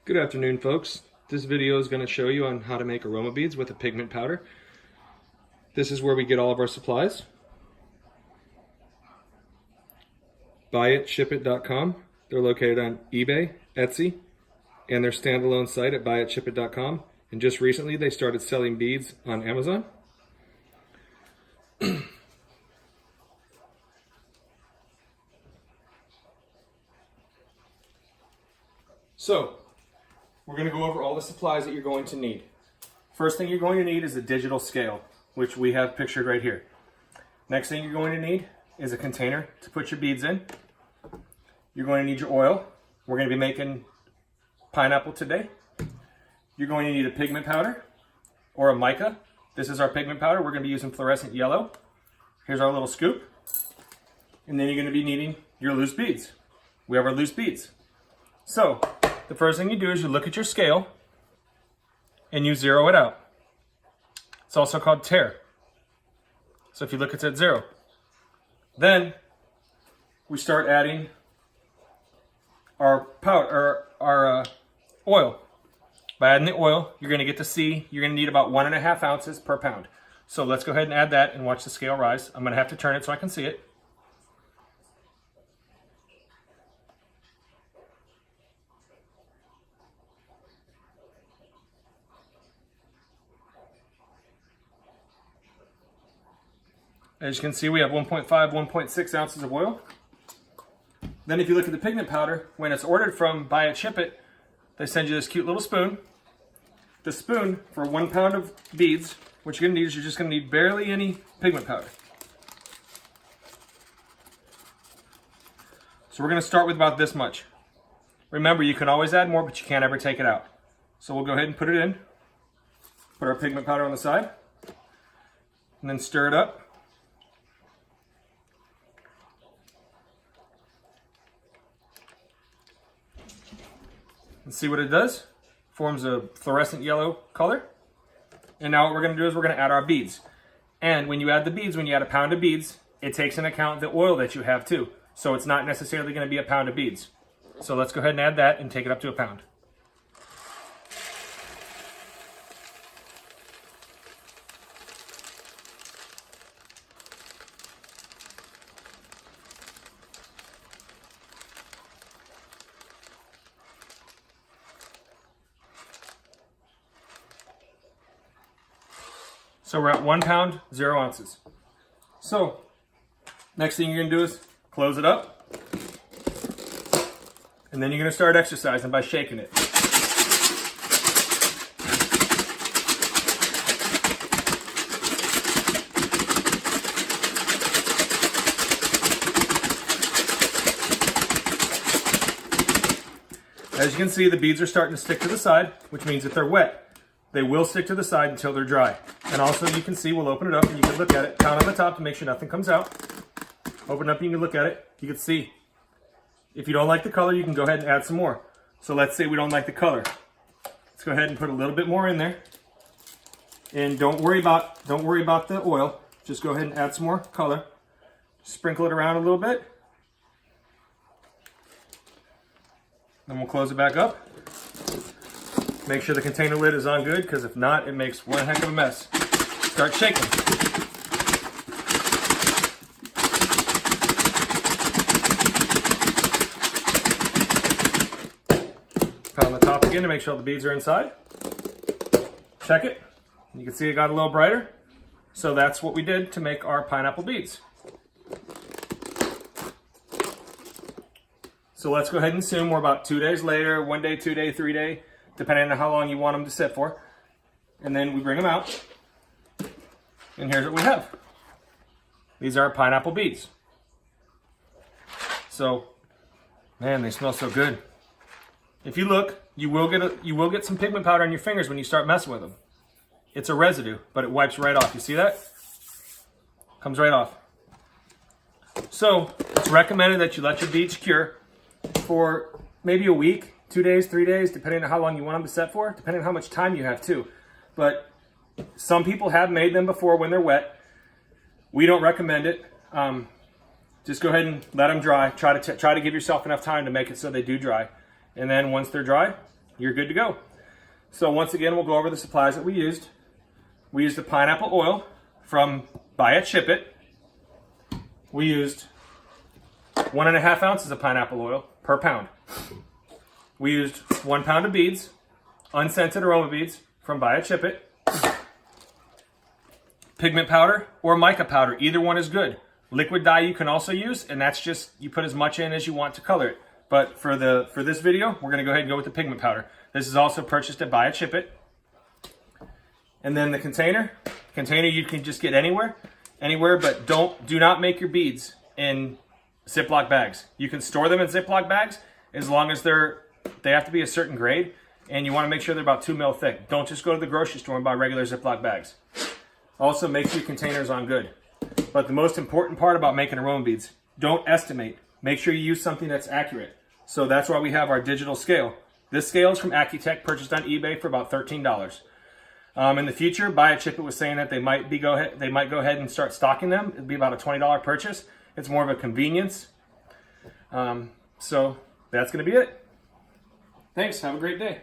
Good afternoon, folks. This video is going to show you on how to make aroma beads with a pigment powder. This is where we get all of our supplies. Buyitshipit.com. They're located on eBay, Etsy, and their standalone site at buyitshipit.com. And just recently they started selling beads on Amazon. So, we're going to go over all the supplies that you're going to need. First thing you're going to need is a digital scale, which we have pictured right here. Next thing you're going to need is a container to put your beads in. You're going to need your oil. We're going to be making pineapple today. You're going to need a pigment powder or a mica. This is our pigment powder. We're going to be using fluorescent yellow. Here's our little scoop. And then you're going to be needing your loose beads. We have our loose beads. So, the first thing you do is you look at your scale and you zero it out. It's also called tare. So if you look, it's at 0. Then we start adding our powder, our oil. By adding the oil, you're going to get to see you're going to need about 1.5 ounces per pound. So let's go ahead and add that and watch the scale rise. I'm going to have to turn it so I can see it. As you can see, we have 1.5, 1.6 ounces of oil. Then if you look at the pigment powder, when it's ordered from Buy It Ship It, they send you this cute little spoon. The spoon, for 1 pound of beads, what you're going to need is you're just going to need barely any pigment powder. So we're going to start with about this much. Remember, you can always add more, but you can't ever take it out. So we'll go ahead and put it in. Put our pigment powder on the side. And then stir it up. And see what it does. Forms a fluorescent yellow color. And now what we're going to do is we're going to add our beads. And when you add the beads, when you add a pound of beads, it takes into account the oil that you have too. So it's not necessarily going to be a pound of beads. So let's go ahead and add that and take it up to a pound. So we're at 1 pound, 0 ounces. So, next thing you're going to do is close it up. And then you're going to start exercising by shaking it. As you can see, the beads are starting to stick to the side, which means that they're wet. They will stick to the side until they're dry. And also you can see, we'll open it up and you can look at it, count on the top to make sure nothing comes out. Open it up and you can look at it, you can see. If you don't like the color, you can go ahead and add some more. So let's say we don't like the color. Let's go ahead and put a little bit more in there. And don't worry about the oil. Just go ahead and add some more color. Sprinkle it around a little bit. Then we'll close it back up. Make sure the container lid is on good, because if not, it makes one heck of a mess. Start shaking. Pound the top again to make sure all the beads are inside. Check it. You can see it got a little brighter. So that's what we did to make our pineapple beads. So let's go ahead and assume we're about 2 days later, 1 day, 2 day, 3 day, depending on how long you want them to sit for. And then we bring them out. And here's what we have. These are pineapple beads. So, man, they smell so good. If you look, you will get some pigment powder on your fingers when you start messing with them. It's a residue, but it wipes right off. You see that? Comes right off. So, it's recommended that you let your beads cure for maybe a week, 2 days, 3 days, depending on how long you want them to set for, depending on how much time you have too. But some people have made them before when they're wet. We don't recommend it. Just go ahead and let them dry. Try to give yourself enough time to make it so they do dry. And then once they're dry, you're good to go. So once again, we'll go over the supplies that we used. We used the pineapple oil from Buy It, Ship It. We used 1.5 ounces of pineapple oil per pound. We used 1 pound of beads, unscented aroma beads from Buy It, Ship It. Pigment powder or mica powder, either one is good. Liquid dye you can also use, and that's just, you put as much in as you want to color it. But for this video, we're gonna go ahead and go with the pigment powder. This is also purchased at Buy It, Ship It. And then the container you can just get anywhere, but do not make your beads in Ziploc bags. You can store them in Ziploc bags as long as they have to be a certain grade, and you wanna make sure they're about 2 mil thick. Don't just go to the grocery store and buy regular Ziploc bags. Also, make sure your container's on good. But the most important part about making aroma beads, don't estimate. Make sure you use something that's accurate. So that's why we have our digital scale. This scale is from Accutech, purchased on eBay for about $13. In the future, Buy It, Ship It was saying that they might go ahead and start stocking them. It'd be about a $20 purchase. It's more of a convenience. So that's going to be it. Thanks. Have a great day.